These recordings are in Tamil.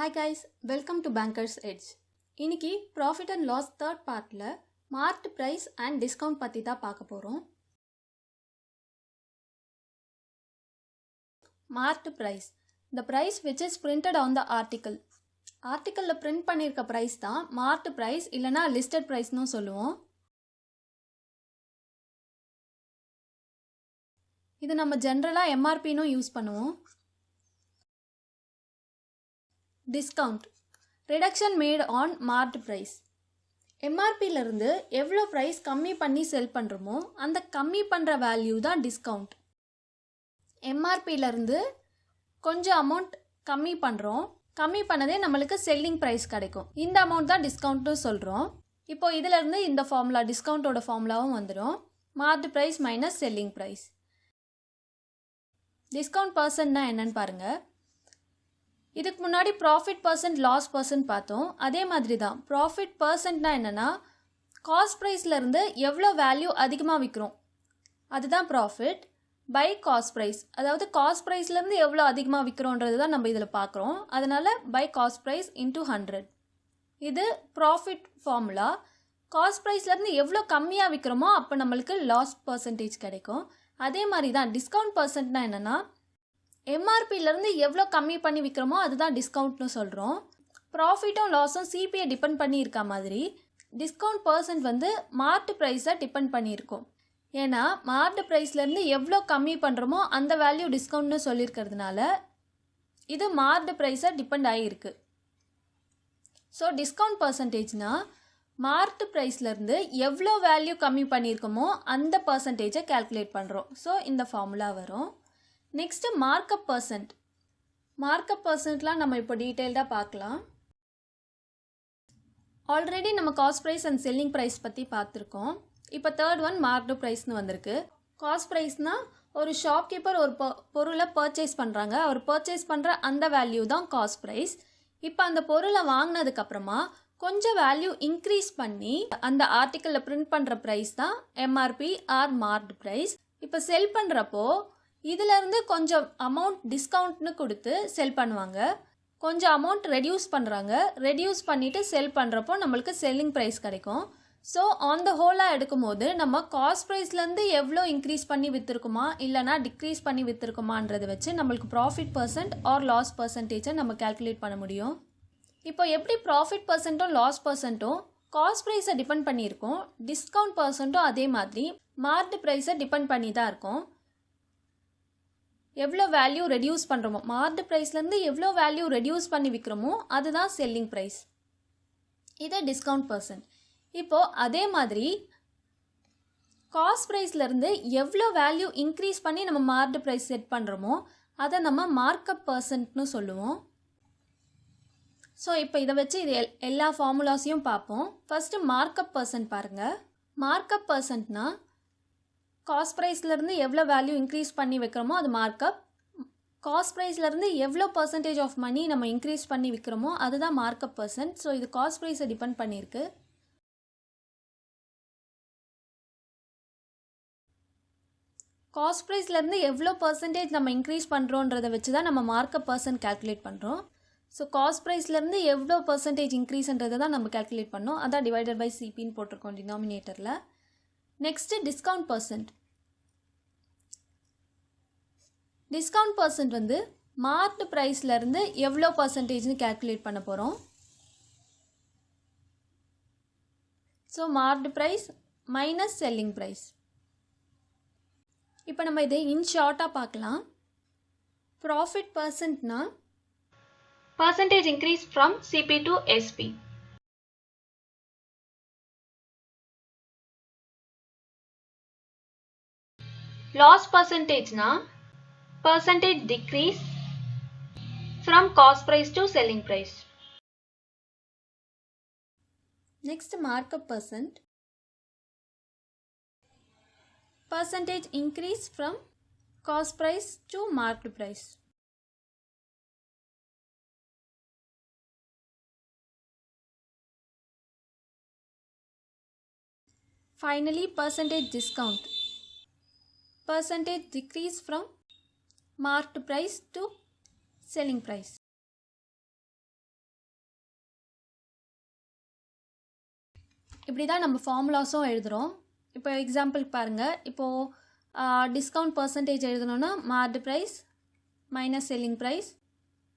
Hi guys, welcome to Bankers Edge. இன்னைக்கு Profit and Loss third partல marked price and discount பத்தி தான் பார்க்க போறோம். Marked price, the price which is printed on the article. ஆர்டிக்கல்ல print பண்ணிருக்க price தான் marked price இல்லனா listed price னு சொல்லுவோம். இது நம்ம ஜெனரலா MRP னு யூஸ் பண்ணுவோம். Discount, reduction made on marked price. MRP லருந்து எவ்வளோ price கம்மி பண்ணி செல் பண்ணுறோமோ அந்த கம்மி பண்ணுற வேல்யூ தான் டிஸ்கவுண்ட். MRP லருந்து கொஞ்சம் அமௌண்ட் கம்மி பண்ணுறோம், கம்மி பண்ணதே நம்மளுக்கு செல்லிங் ப்ரைஸ் கிடைக்கும். இந்த அமௌண்ட் தான் டிஸ்கவுண்ட்னு சொல்கிறோம். இப்போ இதிலேருந்து இந்த ஃபார்முலா டிஸ்கவுண்ட்டோட ஃபார்முலாவும் வந்துடும். Marked price minus selling price. Discount பர்சன்ட்னா என்னன்னு பாருங்கள். இதுக்கு முன்னாடி ப்ராஃபிட் பர்சன்ட் லாஸ் பர்சன்ட் பார்த்தோம். அதே மாதிரி தான் ப்ராஃபிட் பர்சன்ட்னா என்னென்னா காஸ்ட் ப்ரைஸ்லேருந்து எவ்வளோ வேல்யூ அதிகமாக விற்கிறோம் அதுதான் ப்ராஃபிட் பை காஸ்ட் ப்ரைஸ். அதாவது காஸ்ட் ப்ரைஸ்லேருந்து எவ்வளோ அதிகமாக விற்கிறோன்றது தான் நம்ம இதில் பார்க்குறோம். அதனால் பை காஸ்ட் ப்ரைஸ் இன்டூ 100. இது ப்ராஃபிட் ஃபார்முலா. காஸ்ட் ப்ரைஸ்லேருந்து எவ்வளோ கம்மியாக விற்கிறோமோ அப்போ நம்மளுக்கு லாஸ் பர்சன்டேஜ் கிடைக்கும். அதே மாதிரி தான் டிஸ்கவுண்ட் பர்சன்ட்னா என்னென்னா எம்ஆர்பியிலேருந்து எவ்வளோ கம்மி பண்ணி விற்கிறோமோ அதுதான் டிஸ்கவுண்ட்னு சொல்கிறோம். ப்ராஃபிட்டும் லாஸும் சிபிஐ டிபெண்ட் பண்ணி இருக்க மாதிரி டிஸ்கவுண்ட் பர்சன்ட் வந்து மார்க்டு ப்ரைஸை டிபெண்ட் பண்ணியிருக்கோம். ஏன்னா மார்க்டு ப்ரைஸ்லேருந்து எவ்வளோ கம்மி பண்ணுறோமோ அந்த வேல்யூ டிஸ்கவுண்ட்னு சொல்லியிருக்கிறதுனால இது மார்க்டு ப்ரைஸை டிபெண்ட் ஆகியிருக்கு. ஸோ டிஸ்கவுண்ட் பர்சன்டேஜ்னால் மார்க்டு ப்ரைஸ்லேருந்து எவ்வளோ வேல்யூ கம்மி பண்ணியிருக்கோமோ அந்த பர்சன்டேஜை கால்குலேட் பண்ணுறோம். ஸோ இந்த ஃபார்முலா வரும். Next markup percent. மார்க்கப் பர்சன்ட்லாம் நம்ம இப்போ டீட்டெயில்டாக பார்க்கலாம். ஆல்ரெடி நம்ம cost price and selling price பற்றி பார்த்துருக்கோம். இப்போ தேர்ட் ஒன் மார்க்டு ப்ரைஸ்னு வந்திருக்கு. காஸ்ட் ப்ரைஸ்னால் ஒரு ஷாப்கீப்பர் ஒரு பொருளை பர்ச்சேஸ் பண்ணுறாங்க. அவர் பர்ச்சேஸ் பண்ணுற அந்த வேல்யூ தான் காஸ்ட் ப்ரைஸ். இப்போ அந்த பொருளை வாங்கினதுக்கப்புறமா கொஞ்சம் வேல்யூ இன்க்ரீஸ் பண்ணி அந்த ஆர்டிக்கலில் பிரிண்ட் பண்ணுற ப்ரைஸ் தான் எம்ஆர்பி ஆர் மார்க்டு ப்ரைஸ். இப்போ செல் பண்ணுறப்போ இதிலேருந்து கொஞ்சம் அமௌண்ட் டிஸ்கவுண்ட்னு கொடுத்து செல் பண்ணுவாங்க. கொஞ்சம் அமௌண்ட் ரெடியூஸ் பண்ணுறாங்க. ரெடியூஸ் பண்ணிவிட்டு செல் பண்ணுறப்போ நம்மளுக்கு செல்லிங் ப்ரைஸ் கிடைக்கும். ஸோ ஆன் த ஹோலாக எடுக்கும்போது நம்ம காஸ்ட் ப்ரைஸ்லேருந்து எவ்வளோ இன்க்ரீஸ் பண்ணி விற்றுருக்குமா இல்லைனா டிக்ரீஸ் பண்ணி விற்றுருக்குமான்றதை வச்சு நம்மளுக்கு ப்ராஃபிட் பர்சன்ட் ஆர் லாஸ் பர்சன்டேஜை நம்ம கால்குலேட் பண்ண முடியும். இப்போ எப்படி ப்ராஃபிட் பர்சன்ட்டும் லாஸ் பர்சன்ட்டும் காஸ்ட் ப்ரைஸை டிபெண்ட் பண்ணியிருக்கோம், டிஸ்கவுண்ட் பர்சன்ட்டும் அதே மாதிரி மார்க்டு ப்ரைஸை டிபெண்ட் பண்ணி தான் இருக்கும். எவ்வளோ வேல்யூ ரெடியூஸ் பண்ணுறோமோ மார்க்டு ப்ரைஸ்லேருந்து எவ்வளோ வேல்யூ ரெடியூஸ் பண்ணி விற்கிறோமோ அதுதான் செல்லிங் ப்ரைஸ். இது டிஸ்கவுண்ட் பர்சன்ட். இப்போது அதே மாதிரி காஸ்ட் ப்ரைஸ்லேருந்து எவ்வளோ வேல்யூ இன்க்ரீஸ் பண்ணி நம்ம மார்க்டு ப்ரைஸ் செட் பண்ணுறோமோ அதை நம்ம மார்க்கப் பர்சன்ட்னு சொல்லுவோம். ஸோ இப்போ இதை வச்சு இது எல்லா ஃபார்முலாஸையும் பார்ப்போம். ஃபஸ்ட்டு மார்க்கப் பர்சன்ட் பாருங்கள். மார்க்கப் பர்சன்ட்னா காஸ்ட் ப்ரைஸ்லேருந்து எவ்வளோ வேல்யூ இன்க்ரீஸ் பண்ணி வைக்கிறோமோ அது மார்க்கப். காஸ்ட் ப்ரைஸ்லேருந்து எவ்வளோ பர்சன்டேஜ் ஆஃப் மணி நம்ம இன்க்ரீஸ் பண்ணி விற்கிறோமோ அதுதான் மார்க்கப் பர்சன்ட். ஸோ இது காஸ்ட் ப்ரைஸை டிபெண்ட் பண்ணியிருக்கு. காஸ்ட் ப்ரைஸ்லேருந்து எவ்வளோ பர்சன்டேஜ் நம்ம இன்க்ரீஸ் பண்ணுறோன்றதை வச்சு தான் நம்ம மார்க்கப் பர்சன்ட் கால்குலேட் பண்ணுறோம். ஸோ காஸ்ட் ப்ரைஸ்லேருந்து எவ்வளோ பர்சன்டேஜ் இன்க்ரீஸ்ன்றதை தான் நம்ம கால்குலேட் பண்ணோம். அதான் டிவைடட் பை சிபின்னு போட்டிருக்கோம் டினாமினேட்டரில். Next discount percent. Discount percent வந்து மார்க்டு ப்ரைஸ்லேருந்து எவ்வளோ பர்சன்டேஜ்னு கால்குலேட் பண்ண போகிறோம். So marked price minus selling price. இப்போ நம்ம இதை இன் ஷார்ட்டாக பார்க்கலாம். ப்ராஃபிட் பர்சன்ட்னா percentage increase from CP to SP. Loss percentage na percentage decrease from cost price to selling price. Next markup percent. Percentage increase from cost price to marked price. Finally percentage discount. Percentage decrease from marked price to selling price. இப்படி தான் நம்ம ஃபார்முலாஸும் எழுதுகிறோம். இப்போ எக்ஸாம்பிள் பாருங்கள். இப்போது டிஸ்கவுண்ட் பர்சன்டேஜ் எழுதணுன்னா marked price minus selling price.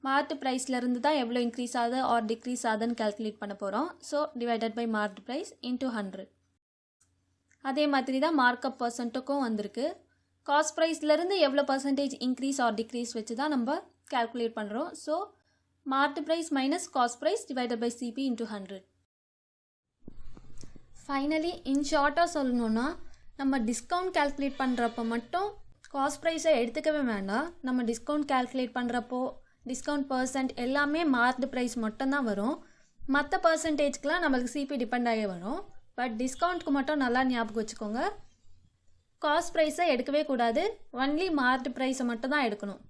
Marked ப்ரைஸ்லேருந்து தான் எவ்வளோ இன்க்ரீஸ் ஆகுது ஆர் டிக்ரீஸ் ஆகுதுன்னு கால்குலேட் பண்ண போகிறோம். So divided by marked price into 100. அதே மாதிரி தான் மார்க்கப் பர்சன்ட்டுக்கும் வந்திருக்கு. காஸ்ட் ப்ரைஸ்லேருந்து எவ்வளோ பர்சன்டேஜ் இன்க்ரீஸ் ஆர் டிக்ரீஸ் வச்சு தான் நம்ம கால்குலேட் பண்ணுறோம். So marked price minus cost price divided by CP into 100. Finally in ஷார்ட்டாக சொல்லணுன்னா நம்ம டிஸ்கவுண்ட் கால்குலேட் பண்ணுறப்போ மட்டும் காஸ்ட் ப்ரைஸை எடுத்துக்கவே வேண்டாம். நம்ம டிஸ்கவுண்ட் கால்குலேட் பண்ணுறப்போ டிஸ்கவுண்ட் பர்சன்ட் எல்லாமே மார்க்டு ப்ரைஸ் மட்டும்தான் வரும். மற்ற பர்சன்டேஜ்க்கெலாம் நம்மளுக்கு சிபி டிபெண்ட் ஆகி வரும். பட் டிஸ்கவுண்ட்க்கு மட்டும் நல்லா ஞாபகம் வச்சுக்கோங்க, காஸ்ட் ப்ரைஸை எடுக்கவே கூடாது. ஒன்லி மார்க்டு ப்ரைஸை மட்டும் தான் எடுக்கணும்.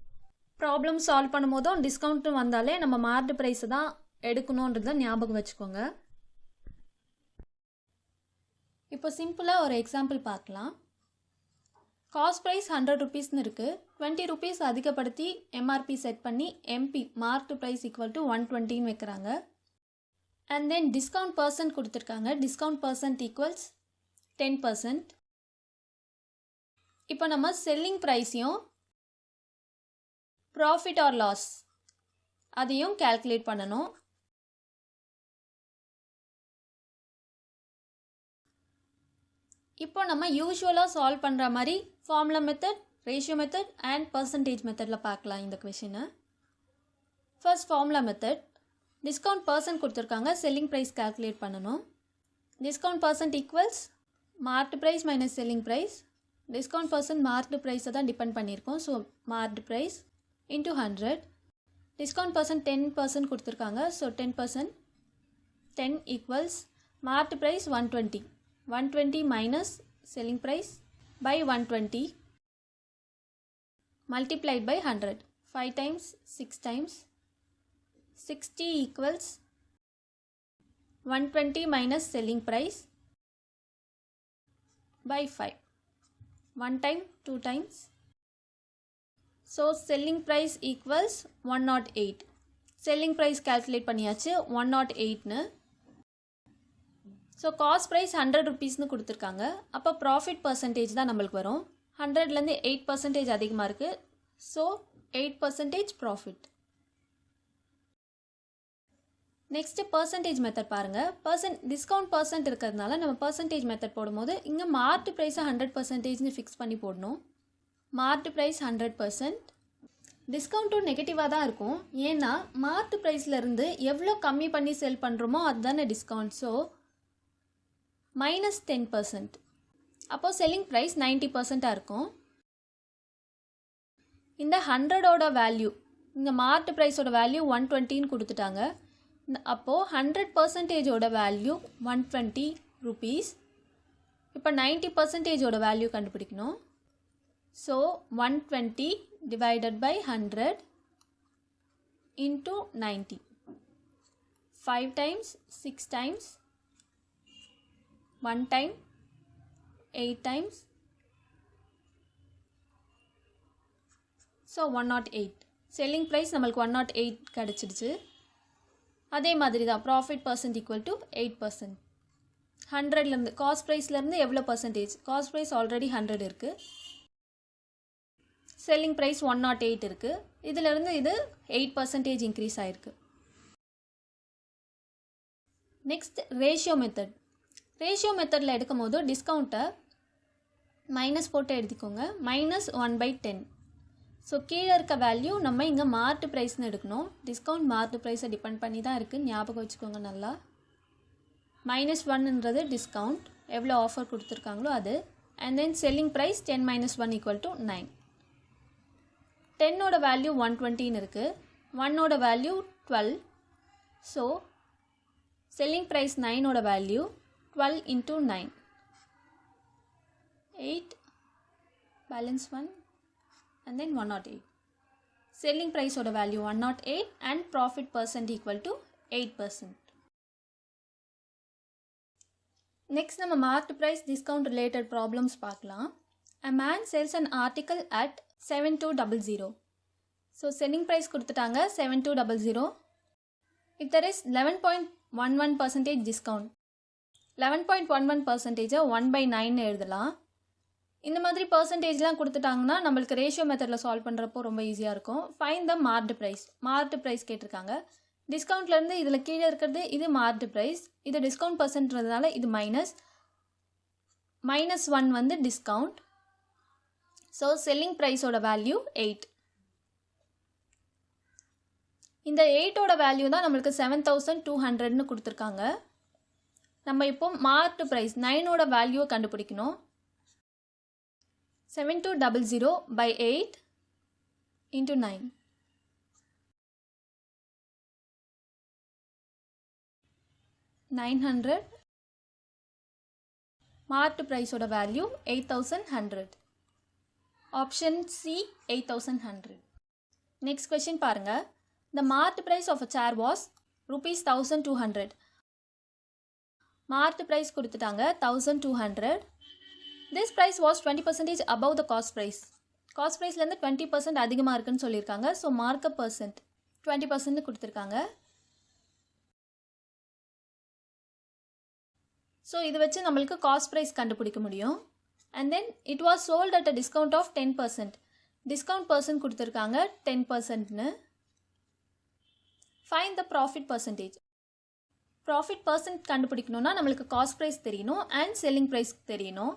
ப்ராப்ளம் சால்வ் பண்ணும்போதும் டிஸ்கவுண்ட்டு வந்தாலே நம்ம மார்க்டு ப்ரைஸை தான் எடுக்கணுன்றதை ஞாபகம் வச்சுக்கோங்க. இப்போ சிம்பிளாக ஒரு எக்ஸாம்பிள் பார்க்கலாம். காஸ்ட் ப்ரைஸ் 100 ருபீஸ்னு இருக்குது. 20 ருபீஸ் அதிகப்படுத்தி எம்ஆர்பி செட் பண்ணி MP marked price equal to 120ன்னு வைக்கிறாங்க. அண்ட் தென் டிஸ்கவுண்ட் பர்சன்ட் கொடுத்துருக்காங்க. Discount percent equals 10%. இப்போ நம்ம செல்லிங் ப்ரைஸையும் ப்ராஃபிட் ஆர் லாஸ் அதையும் கால்குலேட் பண்ணணும். இப்போ நம்ம யூஸ்வலாக சால்வ் பண்ணுற மாதிரி formula method, ratio method and percentage மெத்தடில் பார்க்கலாம் இந்த கொஷினை. First formula method. Discount percent கொடுத்துருக்காங்க, செல்லிங் ப்ரைஸ் கால்குலேட் பண்ணணும். Discount percent equals marked price minus selling price. Discount percent marked ப்ரைஸை தான் டிபெண்ட் பண்ணியிருக்கோம். So marked price into 100. Discount percent 10% கொடுத்துருக்காங்க. So 10%. 10 equals marked price 120. 120 minus selling price by 120 multiplied by 100. 5 times 6 times 60 equals 120 minus selling price by 5. 1 time 2 times. So selling price equals 108. Selling price calculate பண்ணியாச்சு 108ன்னு. ஸோ காஸ்ட் ப்ரைஸ் 100 ருபீஸ்னு கொடுத்துருக்காங்க. அப்போ ப்ராஃபிட் பர்சன்டேஜ் தான் நம்மளுக்கு வரும். 100லேருந்து 8% அதிகமாக இருக்குது. So 8% profit. Next percentage method பாருங்கள். டிஸ்கவுண்ட் பர்சன்ட் இருக்கிறதுனால நம்ம பர்சன்டேஜ் மெத்தட் போடும்போது இங்கே மார்க்டு ப்ரைஸை 100%ன்னு ஃபிக்ஸ் பண்ணி போடணும். Marked price 100%. டிஸ்கவுண்ட்டும் நெகட்டிவாக தான் இருக்கும். ஏன்னா மார்க்டு ப்ரைஸ்லேருந்து எவ்வளோ கம்மி பண்ணி செல் பண்ணுறோமோ அதுதானே டிஸ்கவுண்ட். ஸோ -10%. அப்போது செல்லிங் ப்ரைஸ் 90% இருக்கும். இந்த 100ஓட வேல்யூ, இந்த மார்க்டு ப்ரைஸோட வேல்யூ 120ன்னு கொடுத்துட்டாங்க. அப்போது 100%ஓட வேல்யூ 120 ருபீஸ். இப்போ 90%ஓட வேல்யூ கண்டுபிடிக்கணும். So 120 divided by 100 into 90. 5 times 6 times 1 time 8 times. So 108. Selling price நம்மளுக்கு 108 கிடச்சிடுச்சு. அதே மாதிரி தான் ப்ராஃபிட் பர்சன்ட் ஈக்குவல் டு 8%. 100லேருந்து காஸ்ட் ப்ரைஸ்லேருந்து எவ்வளோ பர்சன்டேஜ்? காஸ்ட் ப்ரைஸ் ஆல்ரெடி 100 இருக்குது. செல்லிங் ப்ரைஸ் 108 இருக்குது. இதிலேருந்து இது 8% இன்க்ரீஸ் ஆகிருக்கு. Next ratio method. ரேஷியோ மெத்தடில் எடுக்கும் போது டிஸ்கவுண்ட்டை மைனஸ் போட்டு எழுதிக்கோங்க. -1/10. ஸோ கீழே இருக்க வேல்யூ நம்ம இங்கே மார்க்டு ப்ரைஸ்னு எடுக்கணும். டிஸ்கவுண்ட் மார்க்டு ப்ரைஸை டிபெண்ட் பண்ணி தான் இருக்குது, ஞாபகம் வச்சுக்கோங்க நல்லா. -1ன்றது டிஸ்கவுண்ட், எவ்வளோ ஆஃபர் கொடுத்துருக்காங்களோ அது. And then selling price 10 - 1 = 9. 10ஓட வேல்யூ 120ன்னு இருக்குது. 1ஓட வேல்யூ 12. ஸோ செல்லிங் ப்ரைஸ் 9ஓட value 12 into 9. 8. Balance 1. And then 108. Selling price oda value 108 and profit percent equal to 8%. Next நம்ம marked price discount related problems பார்க்கலாம். A man sells an article at 7200. So selling price கொடுத்துட்டாங்க 7200. If there is 11.11% discount, 11.11% 1/9 எழுதலாம். இந்த மாதிரி பர்சன்டேஜ்லாம் கொடுத்துட்டாங்கன்னா நம்மளுக்கு ரேஷியோ மெத்தடில் சால்வ் பண்ணுறப்போ ரொம்ப ஈஸியாக இருக்கும். Find the marked price. Marked price கேட்டிருக்காங்க. டிஸ்கவுண்ட்லேருந்து இதில் கீழே இருக்கிறது இது மார்க்டு ப்ரைஸ், இது டிஸ்கவுண்ட் பர்சன்ட்றதுனால இது -1 வந்து டிஸ்கவுண்ட். ஸோ செல்லிங் ப்ரைஸோட வேல்யூ 8. இந்த 8ஓட வேல்யூ தான் நம்மளுக்கு 7200ன்னு கொடுத்துருக்காங்க. நம்ம இப்போ மார்க்டு ப்ரைஸ் 9ஓட வேல்யூவை கண்டுபிடிக்கணும். 7200 by 8 into 9. 900. Marked price oda value 8100. Option C 8100. Next question பாருங்க. The marked price of a chair was rupees 1200. Marked price கொடுத்துட்டாங்க 1200. This price was 20% above the cost price. Cost priceலேருந்து 20% அதிகமாக இருக்குன்னு சொல்லியிருக்காங்க. ஸோ மார்க்கப் பர்சன்ட் 20% கொடுத்துருக்காங்க. ஸோ இது வச்சு நம்மளுக்கு காஸ்ட் ப்ரைஸ் கண்டுபிடிக்க முடியும். And then it was sold at a discount of 10%. Discount percent கொடுத்துருக்காங்க 10%ன்னு. Find the profit percentage. Profit percent கண்டுபிடிக்கணும்னா நம்மளுக்கு காஸ்ட் ப்ரைஸ் தெரியணும் அண்ட் செல்லிங் ப்ரைஸ் தெரியணும்.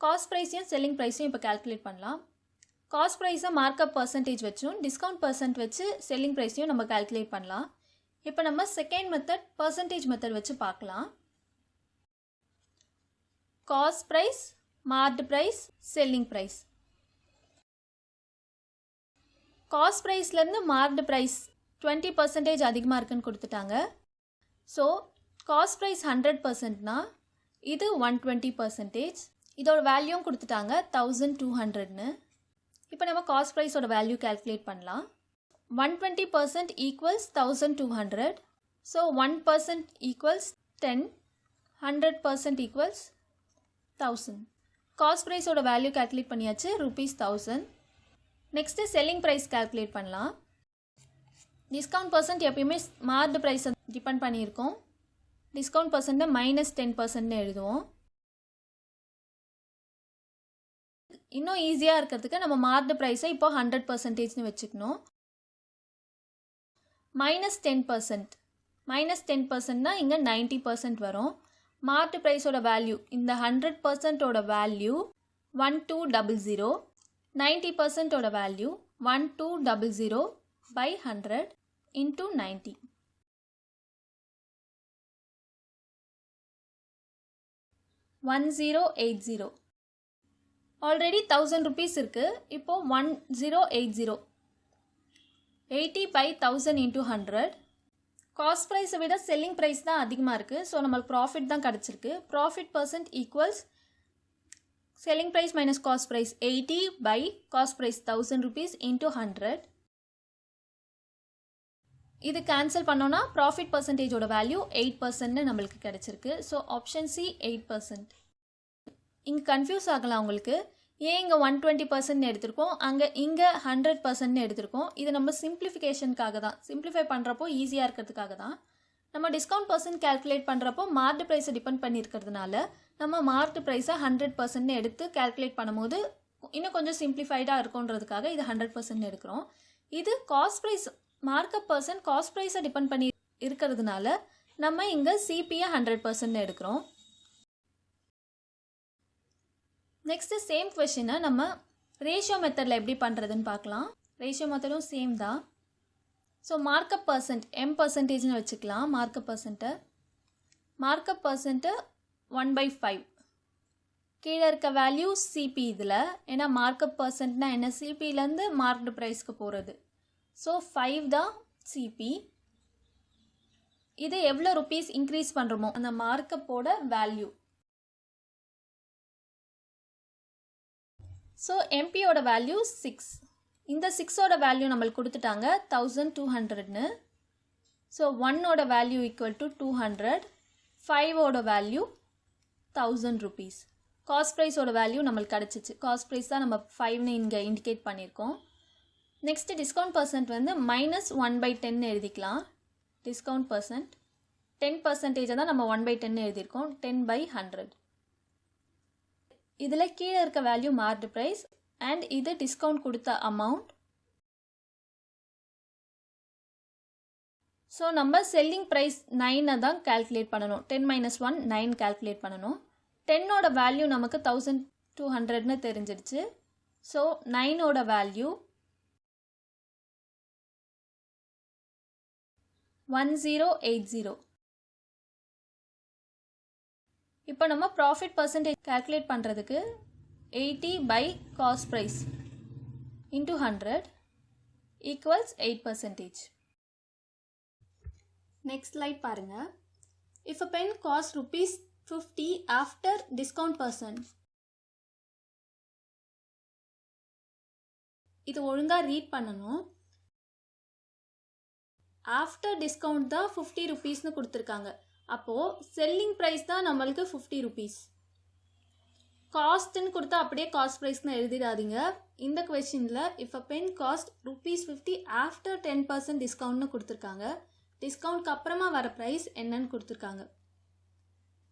காஸ்ட் ப்ரைஸையும் செல்லிங் ப்ரைஸையும் இப்போ கால்குலேட் பண்ணலாம். காஸ்ட் ப்ரைஸை மார்க்கப் பர்சன்டேஜ் வச்சும் டிஸ்கவுண்ட் பர்சன்ட் வச்சு செல்லிங் ப்ரைஸையும் நம்ம கால்குலேட் பண்ணலாம். இப்போ நம்ம செகண்ட் மெத்தட் பர்சன்டேஜ் மெத்தட் வச்சு பார்க்கலாம். Cost price, marked price, selling price. Cost ப்ரைஸ்லேருந்து மார்க்டு ப்ரைஸ் 20% அதிகமாக இருக்குன்னு கொடுத்துட்டாங்க. ஸோ காஸ்ட் ப்ரைஸ் 100%னா இது 120%. இதோட வேல்யூவும் கொடுத்துட்டாங்க 1200ன்னு. இப்போ நம்ம காஸ்ட் ப்ரைஸோட வேல்யூ கால்குலேட் பண்ணலாம். 120% equals 1200. So 1% equals 10, 100% equals 1000. Cost ப்ரைஸோட வேல்யூ கால்குலேட் பண்ணியாச்சு ₹1000. நெக்ஸ்ட்டு செல்லிங் ப்ரைஸ் கால்குலேட் பண்ணலாம். டிஸ்கவுண்ட் பர்சன்ட் எப்பயுமே மார்க்டு ப்ரைஸை டிபெண்ட் பண்ணியிருக்கோம். டிஸ்கவுண்ட் பர்சன்ட்டை -10%ன்னு எழுதுவோம். இன்னும் ஈஸியாக இருக்கிறதுக்கு நம்ம மார்க்டு ப்ரைஸை இப்போ 100%ன்னு வச்சுக்கணும். -10%. -10%னா இங்கே 90% வரும். மார்க்டு ப்ரைஸோட வேல்யூ இந்த 100%ஓட வேல்யூ 1200. 90%ஓட value 1200 by 100 into 90. 1080. Already 1000 rupees இருக்குது. இப்போது 1080. 80 by 1000 into 100. காஸ்ட் ப்ரைஸை விட செல்லிங் ப்ரைஸ் தான் அதிகமாக இருக்குது. ஸோ நம்மளுக்கு ப்ராஃபிட் தான் கிடச்சிருக்கு. Profit percent equals selling price minus cost price 80 by cost price 1000 rupees into 100. இது கேன்சல் பண்ணோன்னா ப்ராஃபிட் பர்சன்டேஜோட வேல்யூ 8%ன்னு நம்மளுக்கு கிடச்சிருக்கு. So option C 8%. இங்கே கன்ஃபியூஸ் ஆகலாம் உங்களுக்கு. ஏன் இங்கே 120%ன்னு எடுத்திருக்கோம், இங்கே 100%ன்னு எடுத்திருக்கோம். இது நம்ம சிம்பிளிஃபிகேஷனுக்காக தான், சிம்பிளிஃபை பண்ணுறப்போ ஈஸியாக இருக்கிறதுக்காக தான். நம்ம டிஸ்கவுண்ட் பர்சன்ட் கால்குலேட் பண்ணுறப்போ மார்க்டு ப்ரைஸை டிபெண்ட் பண்ணியிருக்கிறதுனால நம்ம மார்க்டு ப்ரைஸை 100%ன்னு எடுத்து கால்குலேட் பண்ணும்போது இன்னும் கொஞ்சம் சிம்பிளிஃபைடாக இருக்குன்றதுக்காக இது 100%ன்னு எடுக்கிறோம். இது cost price markup percent cost ப்ரைஸை டிபெண்ட் பண்ணி இருக்கிறதுனால நம்ம இங்கே சிபியை 100%ன்னு எடுக்கிறோம். நெக்ஸ்ட்டு சேம் கொஷினை நம்ம ரேஷியோ மெத்தடில் எப்படி பண்ணுறதுன்னு பார்க்கலாம். ரேஷியோ மெத்தடும் சேம் தான். ஸோ மார்க்கப் பர்சன்ட் M%ன்னு வச்சுக்கலாம். மார்க்கப் பர்சன்ட்டை 1/5. கீழே இருக்க வேல்யூ சிபி இதில். ஏன்னா மார்க்கப் பர்சன்ட்னா என்ன, சிபியிலேருந்து மார்க்டு ப்ரைஸ்க்கு போகிறது. ஸோ 5 தான் சிபி. இது எவ்வளோ ருபீஸ் இன்க்ரீஸ் பண்ணுறோமோ அந்த மார்க்கப்போட வேல்யூ. ஸோ எம்பியோட வேல்யூ 6. இந்த 6ஓட வேல்யூ நம்மளுக்கு கொடுத்துட்டாங்க 1200ன்னு. ஸோ 1ஓட வேல்யூ ஈக்குவல் டு 200. 5ஓட வேல்யூ 1000 rupees. காஸ்ட் ப்ரைஸோட வேல்யூ நம்மளுக்கு கிடச்சிச்சு. காஸ்ட் ப்ரைஸ் தான் நம்ம 5ன்னு இங்கே இண்டிகேட் பண்ணியிருக்கோம். நெக்ஸ்ட்டு டிஸ்கவுண்ட் பர்சன்ட் வந்து -1/10 எழுதிக்கலாம். டிஸ்கவுண்ட் பர்சன்ட் 10% தான் நம்ம 1/10 எழுதியிருக்கோம். 10/100. இதில் கீழே இருக்க வேல்யூ மார்க்டு ப்ரைஸ் அண்ட் இது டிஸ்கவுண்ட் கொடுத்த அமௌண்ட். ஸோ நம்ம செல்லிங் ப்ரைஸ் 9 தான் கால்குலேட் பண்ணணும். 10 - 1 9 கால்குலேட் பண்ணணும். 10ஓட வேல்யூ நமக்கு 1200ன்னு தெரிஞ்சிடுச்சு. So 9ஓட value 1080. இப்போ நம்ம ப்ராஃபிட் பர்சன்டேஜ் கால்குலேட் பண்ணுறதுக்கு 80 by cost price into 100 equals 8%. Next slide பாருங்க. If a pen costs ₹50 after discount percent. இது ஒழுங்கா ரீட் பண்ணணும். ஆஃப்டர் டிஸ்கவுண்ட் தான் ₹50ன்னு கொடுத்துருக்காங்க. அப்போது செல்லிங் ப்ரைஸ் தான் நம்மளுக்கு ₹50. காஸ்ட்னு கொடுத்தா அப்படியே காஸ்ட் ப்ரைஸ்னு எழுதிடாதீங்க. இந்த கொஸ்டினில் if a pen cost ₹50 after 10% டிஸ்கவுண்ட்னு கொடுத்துருக்காங்க. டிஸ்கவுண்ட்க்கு அப்புறமா வர ப்ரைஸ் என்னன்னு கொடுத்துருக்காங்க.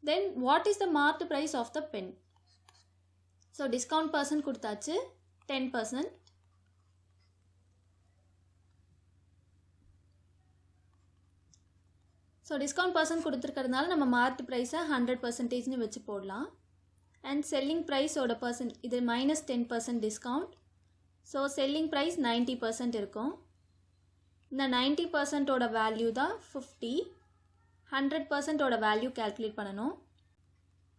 Then what is the marked price of the pen? So discount percent கொடுத்தாச்சு 10%. ஸோ டிஸ்கவுண்ட் பர்சன்ட் கொடுத்துருக்கிறதுனால நம்ம மார்க்டு ப்ரைஸை 100%ன்னு வச்சு போடலாம். அண்ட் செல்லிங் ப்ரைஸோட பர்சன்ட் இது -10% டிஸ்கவுண்ட். ஸோ செல்லிங் ப்ரைஸ் 90% இருக்கும். இந்த 90%ஓட வேல்யூ தான் 50. 100%ஓட வேல்யூ கால்குலேட் பண்ணணும்.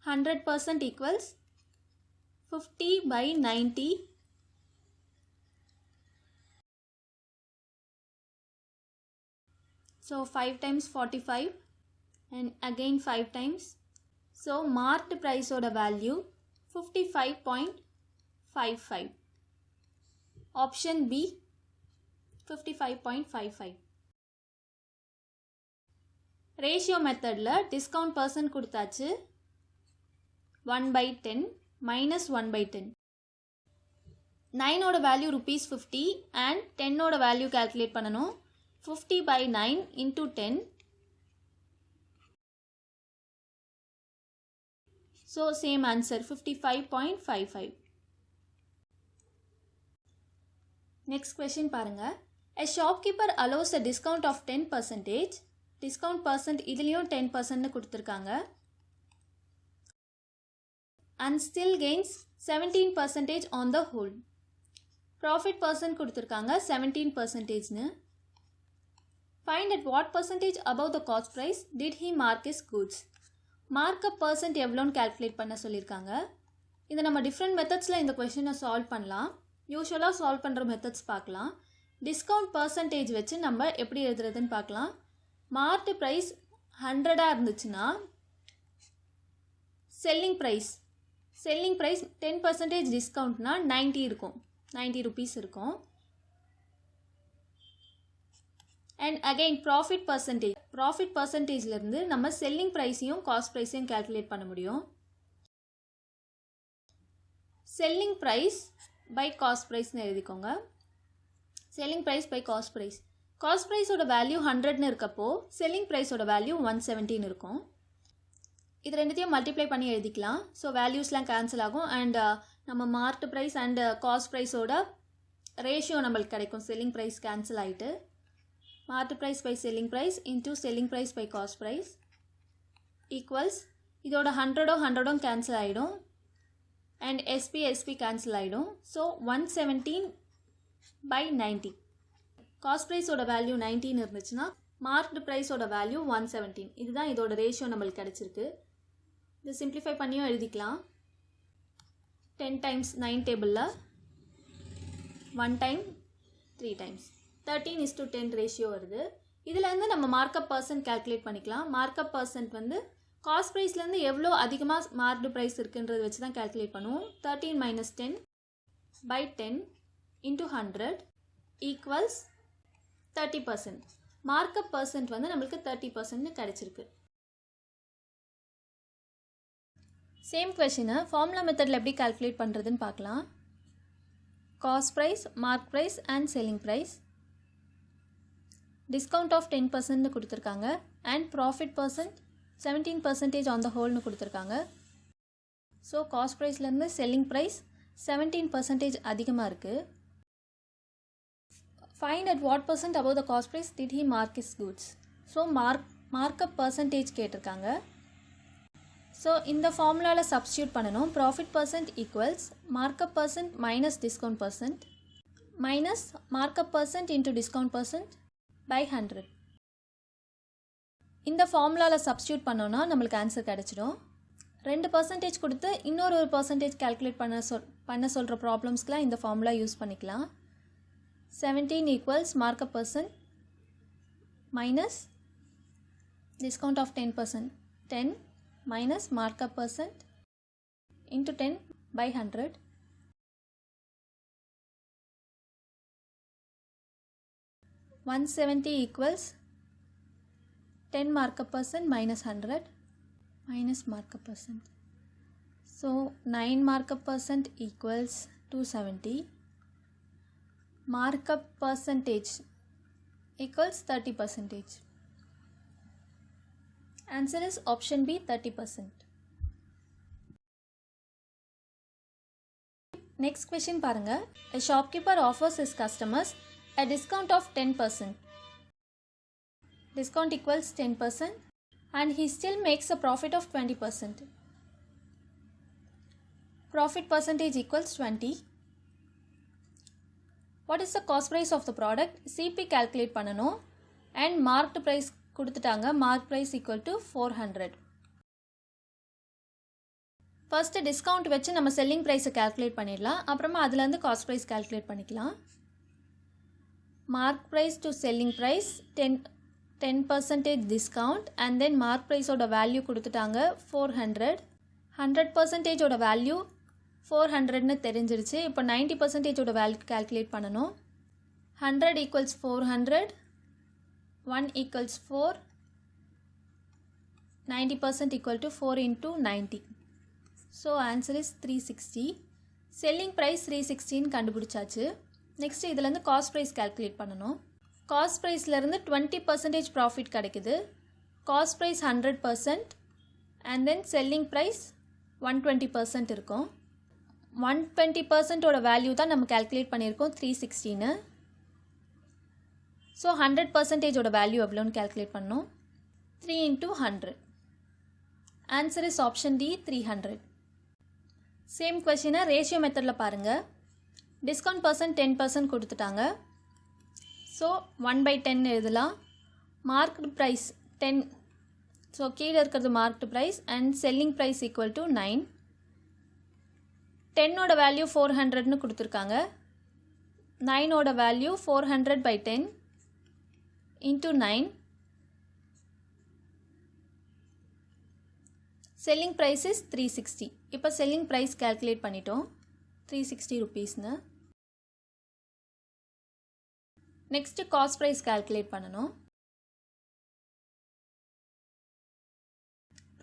100% equals 50/90. So 5 times 45 and again 5 times. So marked price oda value 55.55. Option B 55.55. Ratio method la discount percent கொடுத்தாச்சு 1/10 minus 1/10. 9 oda value ₹50 and 10 oda value calculate பண்ணனும். 50/9 into 10. So same answer 55.55. Next question பாருங்க. A shopkeeper allows a discount of 10%. Discount percent இதுலயும் 10% கொடுத்திருக்காங்க. And still gains 17% on the whole. Profit percent கொடுத்திருக்காங்க 17%ன்னு. Find at what percentage above the cost price did he mark his goods. Markup percent எவ்வளோன்னு calculate பண்ண சொல்லியிருக்காங்க. இதை நம்ம டிஃப்ரெண்ட் மெத்தட்ஸில் இந்த கொஷினை சால்வ் பண்ணலாம். யூஸ்வலாக சால்வ் பண்ணுற மெத்தட்ஸ் பார்க்கலாம். டிஸ்கவுண்ட் பர்சன்டேஜ் வச்சு நம்ம எப்படி எழுதுறதுன்னு பார்க்கலாம். மார்க்டு ப்ரைஸ் 100 இருந்துச்சுன்னா செல்லிங் ப்ரைஸ் 10% டிஸ்கவுண்ட்னா 90 இருக்கும். ₹90 இருக்கும். அண்ட் அகெயின் ப்ராஃபிட் பர்சன்டேஜ்லேருந்து நம்ம செல்லிங் ப்ரைஸையும் காஸ்ட் ப்ரைஸையும் கால்குலேட் பண்ண முடியும். செல்லிங் ப்ரைஸ் பை காஸ்ட் ப்ரைஸ்னு எழுதிக்கோங்க. Selling price by cost price. Cost ப்ரைஸோட வேல்யூ 100ன்னு இருக்கப்போ செல்லிங் ப்ரைஸோட வேல்யூ 170 இருக்கும். இது ரெண்டுத்தையும் மல்டிப்ளை பண்ணி எழுதிக்கலாம். ஸோ வேல்யூஸ்லாம் கேன்சல் ஆகும். அண்ட் நம்ம மார்க்டு ப்ரைஸ் அண்ட் காஸ்ட் ப்ரைஸோட ரேஷியோ நம்மளுக்கு கிடைக்கும். செல்லிங் ப்ரைஸ் கேன்சல் ஆகிட்டு marked price by selling price into selling price by cost price equals இதோட 100 கேன்சல் ஆகிடும். அண்ட் எஸ்பி கேன்சல் ஆகிடும். ஸோ 117/90. காஸ்ட் ப்ரைஸோட வேல்யூ 19 இருந்துச்சுன்னா மார்க்டு ப்ரைஸோட வேல்யூ 117. இதுதான் இதோட ரேஷியோ நம்மளுக்கு கிடச்சிருக்கு. இது சிம்பிளிஃபை பண்ணியும் எழுதிக்கலாம். 10 times 9 டேபிளில் 1 time 3 times 13:10 ரேஷியோ வருது. இதுலேருந்து நம்ம மார்க்கப் பர்சன்ட் கால்குலேட் பண்ணிக்கலாம். மார்க்கப் பர்சன்ட் வந்து காஸ்ட் ப்ரைஸ்லேருந்து எவ்வளோ அதிகமாக மார்க்டு ப்ரைஸ் இருக்குன்றது வச்சு தான் கால்குலேட் பண்ணுவோம். 13 - 10/10 into 100 ஈக்குவல்ஸ் 30%. மார்க்கப் பர்சன்ட் வந்து நம்மளுக்கு 30% கிடச்சிருக்கு. சேம் கொஷினை ஃபார்முலா மெத்தடில் எப்படி கால்குலேட் பண்ணுறதுன்னு பார்க்கலாம். Cost price, mark price and selling price. Discount of 10% கொடுத்துருக்காங்க and profit percent 17% on the ஹோல்னு கொடுத்துருக்காங்க. ஸோ காஸ்ட் ப்ரைஸ்லேருந்து செல்லிங் ப்ரைஸ் 17% அதிகமாக இருக்குது. Find at what percent above the cost price did he mark his goods. So markup percentage கேட்டிருக்காங்க. ஸோ இந்த ஃபார்முலாவில் சப்ஸ்டியூட் பண்ணணும். Profit percent equals markup percent minus discount percent minus markup percent into discount percent by 100. இந்த ஃபார்முலாவில் சப்ஸ்டியூட் பண்ணோன்னா நம்மளுக்கு ஆன்சர் கிடச்சிடும். 2% கொடுத்து இன்னொரு ஒரு பர்சன்டேஜ் கால்குலேட் பண்ண சொல்கிற ப்ராப்ளம்ஸ்க்கெலாம் இந்த ஃபார்முலா யூஸ் பண்ணிக்கலாம். 17 equals markup percent minus discount of 10%, 10 minus markup percent into 10 by 100. $170 equals 10 markup percent minus 100 minus markup percent. So 9 markup percent equals 270. Markup percentage equals 30%. Answer is option B, 30%. Next question பாருங்க. A shopkeeper offers his customers a discount of 10%. Discount equals 10% and he still makes a profit of 20%. Profit percentage equals 20. What is the cost price of the product? CP calculate பண்ணணும் and marked price கொடுத்துட்டாங்க. Mark price equal to 400. First discount வச்சு நம்ம செல்லிங் ப்ரைஸை கால்குலேட் பண்ணிடலாம். அப்புறமா அதுலேருந்து காஸ்ட் ப்ரைஸ் கால்குலேட் பண்ணிக்கலாம். Mark price to selling price 10% discount and then mark ப்ரைஸோட வேல்யூ கொடுத்துட்டாங்க 400. 100%ஓட வேல்யூ 400ன்னு தெரிஞ்சிருச்சு. இப்போ 90%ஓட வேல்யூ கால்குலேட் பண்ணணும். 100 equals 400, 1 equals 4, 90% equal to 4 into 90. So answer is 360. Selling price 316 கண்டுபிடிச்சாச்சு. நெக்ஸ்ட் இதுலேருந்து காஸ்ட் ப்ரைஸ் கால்குலேட் பண்ணணும். காஸ்ட் ப்ரைஸ்லேருந்து 20% ப்ராஃபிட் கிடைக்குது. Cost price 100% and then selling price 120% இருக்கும். 120%ஓட வேல்யூ தான் நம்ம கால்குலேட் பண்ணியிருக்கோம் 316. ஸோ 100%ஓட வேல்யூ எவ்வளோன்னு கால்குலேட் பண்ணோம். 3 into 100. Answer is option D, 300. Same கொஷினை ரேஷியோ மெத்தடில் பாருங்கள். டிஸ்கவுண்ட் பர்சன்ட் 10% கொடுத்துட்டாங்க. ஸோ 1/10 எழுதலாம். Marked price 10. ஸோ கீழே இருக்கிறது marked price and selling price equal to 9. 10ஓட வேல்யூ 400ன்னு கொடுத்துருக்காங்க. 9ஓட value 400/10 into 9. Selling price is 360. இப்போ selling price calculate பண்ணிட்டோம் 360 rupeesன்னு. நெக்ஸ்ட் காஸ்ட் ப்ரைஸ் கால்குலேட் பண்ணணும்.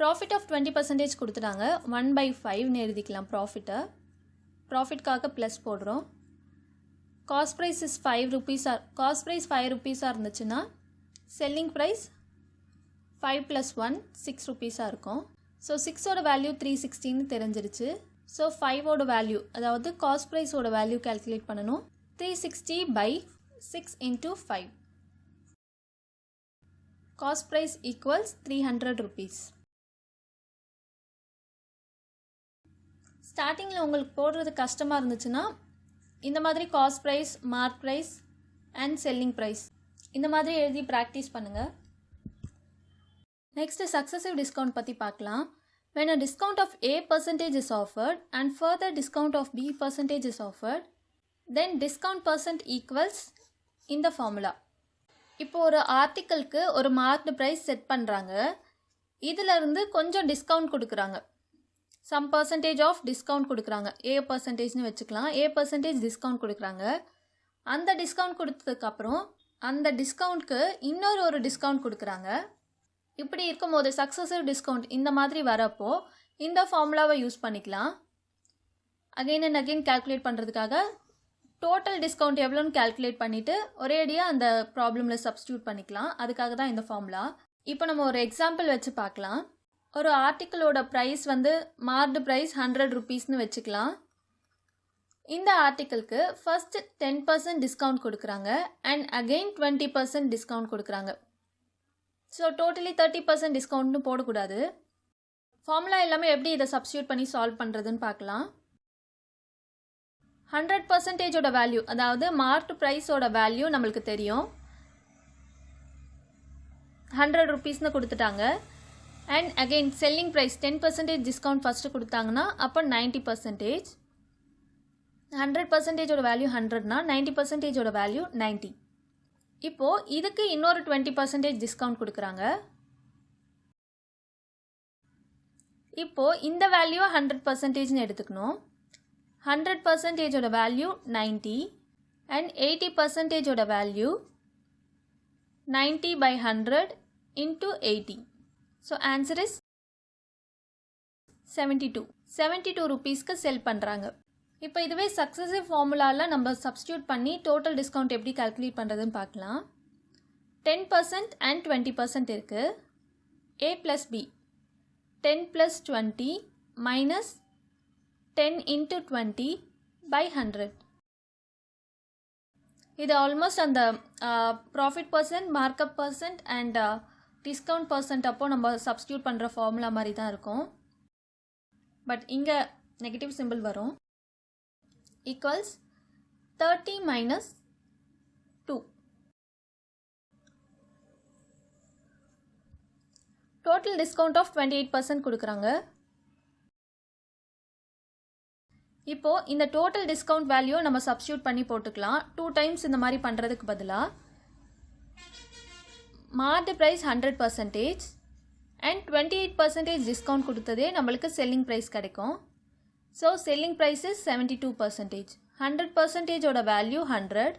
ப்ராஃபிட் ஆஃப் 20% கொடுத்துட்டாங்க. 1/5ன்னு எழுதிக்கலாம் ப்ராஃபிட்டை. ப்ராஃபிட்காக ப்ளஸ் போடுறோம். Cost price is 5 rupees. Cost price 5 rupees இருந்துச்சுன்னா செல்லிங் ப்ரைஸ் 5 + 1 6 rupees இருக்கும். ஸோ 6ஓட வேல்யூ 316ன்னு தெரிஞ்சிருச்சு. ஸோ 5ஓட வேல்யூ அதாவது காஸ்ட் ப்ரைஸோட வேல்யூ கால்குலேட் பண்ணணும். 360/6 into 5. Cost price equals 300 rupees. ஸ்டார்டிங்கில் உங்களுக்கு போடுறது கஷ்டமாக இருந்துச்சுன்னா இந்த மாதிரி cost price, mark price and selling price இந்த மாதிரி எழுதி ப்ராக்டிஸ் பண்ணுங்கள். நெக்ஸ்ட்டு சக்ஸசிவ் டிஸ்கவுண்ட் பற்றி பார்க்கலாம். when a discount of A% is offered and further discount of B% is offered, then discount percent equals இந்த ஃபார்முலா. இப்போ ஒரு ஆர்டிக்கலுக்கு ஒரு மார்க்டு ப்ரைஸ் செட் பண்ணுறாங்க. இதிலிருந்து கொஞ்சம் டிஸ்கவுண்ட் கொடுக்குறாங்க. சம் பர்சன்டேஜ் ஆஃப் டிஸ்கவுண்ட் கொடுக்குறாங்க. A%ன்னு வச்சுக்கலாம். A% டிஸ்கவுண்ட் கொடுக்குறாங்க. அந்த டிஸ்கவுண்ட் கொடுத்ததுக்கப்புறம் அந்த டிஸ்கவுண்ட்க்கு இன்னொரு டிஸ்கவுண்ட் கொடுக்குறாங்க. இப்படி இருக்கும்போது சக்ஸசிவ் டிஸ்கவுண்ட் இந்த மாதிரி வரப்போ இந்த ஃபார்முலாவை யூஸ் பண்ணிக்கலாம். அகெயின் அண்ட் அகெயின் கால்குலேட் பண்ணுறதுக்காக டோட்டல் டிஸ்கவுண்ட் எவ்வளோன்னு கால்குலேட் பண்ணிவிட்டு ஒரேடியாக அந்த ப்ராப்ளமில் சப்ஸ்டியூட் பண்ணிக்கலாம். அதுக்காக தான் இந்த ஃபார்முலா. இப்போ நம்ம ஒரு எக்ஸாம்பிள் வச்சு பார்க்கலாம். ஒரு ஆர்டிக்கிளோட ப்ரைஸ் வந்து மார்டு ப்ரைஸ் 100 ருபீஸ்னு வச்சுக்கலாம். இந்த ஆர்டிக்கிளுக்கு ஃபர்ஸ்ட் 10% டிஸ்கவுண்ட் கொடுக்குறாங்க அண்ட் அகெயின் 20% டிஸ்கவுண்ட் கொடுக்குறாங்க. ஸோ டோட்டலி 30% டிஸ்கவுண்ட்னு போடக்கூடாது. ஃபார்முலா எல்லாமே எப்படி இதை சப்ஸ்டியூட் பண்ணி சால்வ் பண்ணுறதுன்னு பார்க்கலாம். 100%ஓட வேல்யூ, அதாவது மார்க் ப்ரைஸோட வேல்யூ நம்மளுக்கு தெரியும், 100 ருபீஸ்னு கொடுத்துட்டாங்க. And again selling price 10% discount first கொடுத்தாங்கன்னா அப்போ 90%. 100%ஓட வேல்யூ 100னா 90%ஓட வேல்யூ 90. இப்போது இதுக்கு இன்னொரு 20% டிஸ்கவுண்ட் கொடுக்குறாங்க. இப்போது இந்த வேல்யூ 100%ன்னு எடுத்துக்கணும். 100%ஓட வேல்யூ 90 அண்ட் 80%ஓட value 90 by 100 into 80. So answer is 72 ருபீஸ்க்கு செல் பண்ணுறாங்க. இப்போ இதுவே சக்ஸஸிவ் ஃபார்முலாவில் நம்ம சப்ஸ்டியூட் பண்ணி டோட்டல் டிஸ்கவுண்ட் எப்படி கால்குலேட் பண்ணுறதுன்னு பார்க்கலாம். 10% அண்ட் 20% இருக்குது. A + B 10 + 20 minus 10 into 20 by 100. இது ஆல்மோஸ்ட் அந்த profit percent, markup percent and discount percent அப்போ நம்ம சப்ஸ்டியூட் பண்ணுற ஃபார்முலா மாதிரி தான் இருக்கும். பட் இங்கே நெகட்டிவ் சிம்பிள் வரும். Equals 30 minus 2. Total discount of 28% கொடுக்குறாங்க. இப்போது இந்த டோட்டல் டிஸ்கவுண்ட் வேல்யூ நம்ம சப்ஸ்டியூட் பண்ணி போட்டுக்கலாம். 2 டைம்ஸ் இந்த மாதிரி பண்ணுறதுக்கு பதிலாக மார்டு ப்ரைஸ் 100% அண்ட் 28% டிஸ்கவுண்ட் கொடுத்ததே நம்மளுக்கு செல்லிங் ப்ரைஸ் கிடைக்கும். So selling price is 72%. 100%ஓட வேல்யூ 100,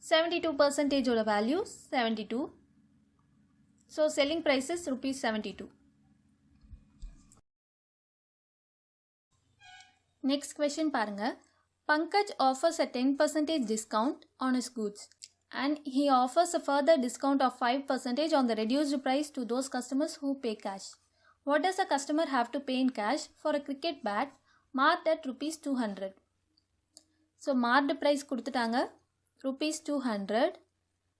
72%ஓட value 72. So selling price is ₹72. Next question பாருங்கள். Pankaj offers a 10% discount on his goods and he offers a further discount of 5% on the reduced price to those customers who pay cash. What does the customer have to pay in cash for a cricket bat marked at ₹200? So marked price கொடுத்துட்டாங்க ₹200.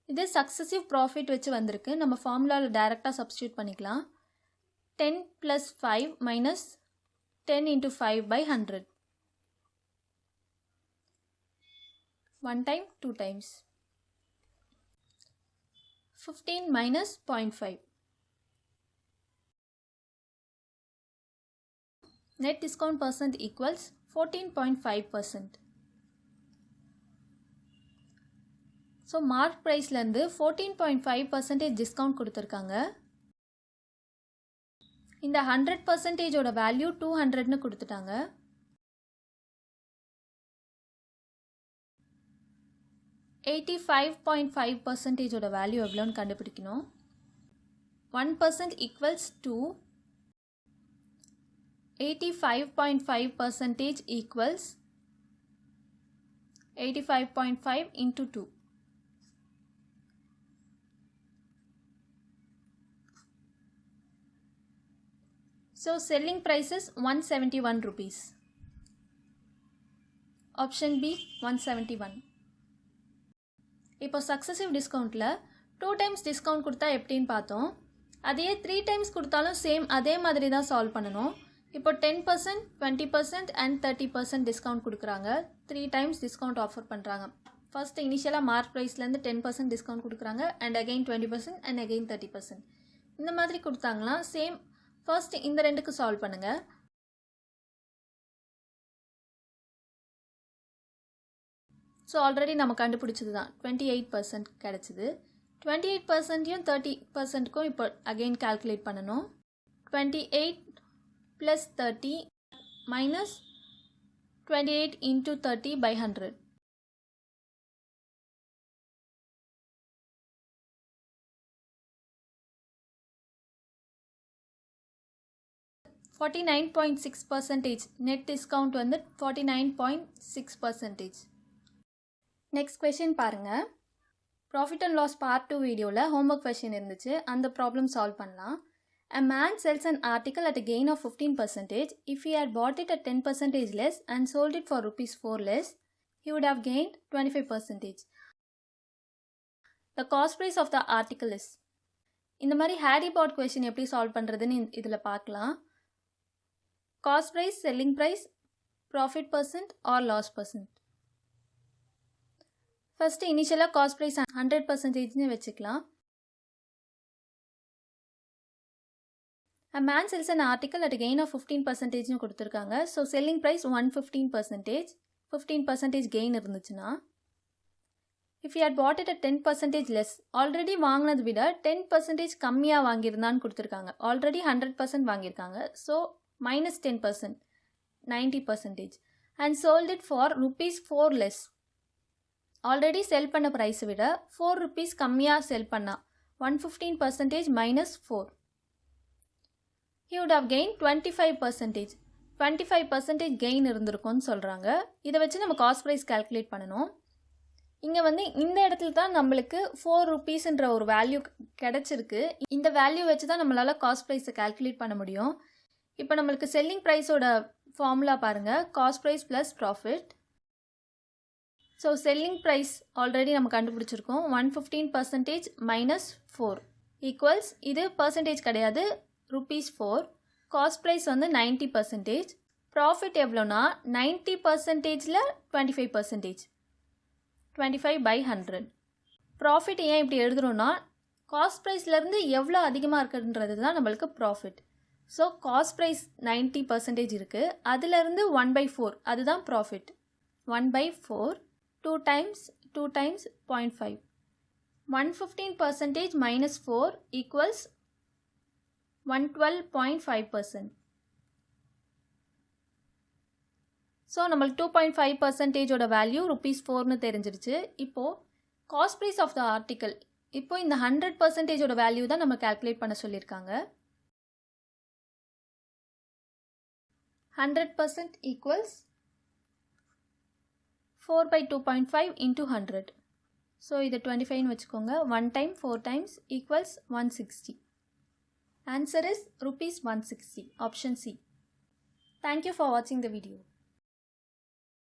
இது சக்ஸஸிவ் ப்ராஃபிட் வச்சு வந்திருக்கு. நம்ம ஃபார்முலாவில் டைரெக்டாக சப்ஸ்டியூட் பண்ணிக்கலாம். 10 + 5 minus 10 into 5 by 100. 1 time, 2 times. 15 minus 0.5. Net discount percent equals 14.5%. So mark ப்ரைஸ்லேருந்து 14.5% டிஸ்கவுண்ட் கொடுத்துருக்காங்க. இந்த 100%ஓட வேல்யூ 200ன்னு கொடுத்துட்டாங்க. 85.5%ஓட வேல்யூ எவ்வளோன்னு கண்டுபிடிக்கணும். 1% equals 2. 85.5% equals 85.5 into 2. So selling price is 171 rupees. Option B 171. இப்போ சக்ஸஸிவ் டிஸ்கவுண்ட்டில் 2 டைம்ஸ் டிஸ்கவுண்ட் கொடுத்தா எப்படின்னு பார்த்தோம். அதையே 3 டைம்ஸ் கொடுத்தாலும் சேம் அதே மாதிரி தான் சால்வ் பண்ணணும். இப்போ 10%, 20% அண்ட் 30% டிஸ்கவுண்ட் கொடுக்குறாங்க. 3 டைம்ஸ் டிஸ்கவுண்ட் ஆஃபர் பண்ணுறாங்க. ஃபர்ஸ்ட் இனிஷியலாக மார்க் ப்ரைஸ்லேருந்து 10% டிஸ்கவுண்ட் கொடுக்குறாங்க அண்ட் அகெயின் 20% அண்ட் அகெயின் 30%. இந்த மாதிரி கொடுத்தாங்கன்னா சேம். ஃபர்ஸ்ட் இந்த ரெண்டுக்கு சால்வ் பண்ணுங்கள். ஸோ ஆல்ரெடி நம்ம கண்டுபிடிச்சது தான் 28% கிடச்சிது. 28%யும் 30%க்கும் இப்போ அகெயின் கால்குலேட் பண்ணணும். 28 + 30 minus 28 into 30 by 100. 49.6%. Net discount வந்து 49.6%. நெக்ஸ்ட் கொஷின் பாருங்கள். ப்ராஃபிட் அண்ட் லாஸ் பார்ட் 2 வீடியோவில் ஹோம்ஒர்க் கொஷின் இருந்துச்சு. அந்த ப்ராப்ளம் சால்வ் பண்ணலாம். A man sells an article at a gain of 15%. If he had bought it at 10% less and sold it for rupees 4 less, he would have gained 25%. The cost price of the article is. இந்த மாதிரி ஹேரி பாட் கொஷின் எப்படி சால்வ் பண்ணுறதுன்னு இதில் பார்க்கலாம். Cost price, selling price, profit percent or loss percent. First இனிஷியலாக காஸ்ட் ப்ரைஸ் 100%ன்னு வச்சுக்கலாம். A man sells an article at a gain of 15%ன்னு கொடுத்துருக்காங்க. ஸோ செல்லிங் ப்ரைஸ் 115%, 15% கெயின் இருந்துச்சுன்னா, if he had bought it at 10% less, already வாங்கினது விட 10% கம்மியாக வாங்கியிருந்தான்னு கொடுத்துருக்காங்க. ஆல்ரெடி 100% வாங்கியிருக்காங்க. So -10%, 90%, and sold it for rupees 4 less. Already sell பண்ண ப்ரைஸை விட 4 rupees கம்மியாக செல் பண்ணா 115% -4. he would have gained 25%. 25% gain இருந்திருக்கும்னு சொல்கிறாங்க. இதை வச்சு நம்ம காஸ்ட் ப்ரைஸ் கால்குலேட் பண்ணணும். இங்கே இந்த இடத்துல தான் நம்மளுக்கு 4 rupeesன்ற ஒரு வேல்யூ கிடச்சிருக்கு. இந்த வேல்யூ வச்சு தான் நம்மளால் காஸ்ட் ப்ரைஸை கால்குலேட் பண்ண முடியும். இப்போ நம்மளுக்கு செல்லிங் ப்ரைஸோட ஃபார்முலா பாருங்கள். Cost price plus profit. So selling price already நம்ம கண்டுபிடிச்சிருக்கோம். 115% -4 ஈக்குவல்ஸ், இது பர்சன்டேஜ் கிடையாது, rupees 4. Cost price 90%. ப்ராஃபிட் எவ்வளோனா 90%ல் 25%, 25/100. ப்ராஃபிட் ஏன் இப்படி எழுதுகிறோன்னா, காஸ்ட் ப்ரைஸ்லேருந்து எவ்வளோ அதிகமாக இருக்குன்றது தான் நம்மளுக்கு ப்ராஃபிட். ஸோ காஸ்ட் ப்ரைஸ் 90% இருக்குது, அதிலிருந்து 1/4 அதுதான் ப்ராஃபிட். 1/4 2 times 0.5. 115% -4 ஈக்குவல்ஸ் 112.5%. ஸோ நம்மளுக்கு 2.5%ஓட வேல்யூ rupees 4ன்னு தெரிஞ்சிருச்சு. இப்போது cost price of the article, இப்போது இந்த 100%ஓட வேல்யூ தான் நம்ம கால்குலேட் பண்ண சொல்லியிருக்காங்க. 100% ஈக்குவல்ஸ் 4/2.5 into 100. ஸோ இதை 25ன்னு வச்சுக்கோங்க. 1 time 4 times equals 160. Answer is rupees 160. Option C. Thank you for watching the video.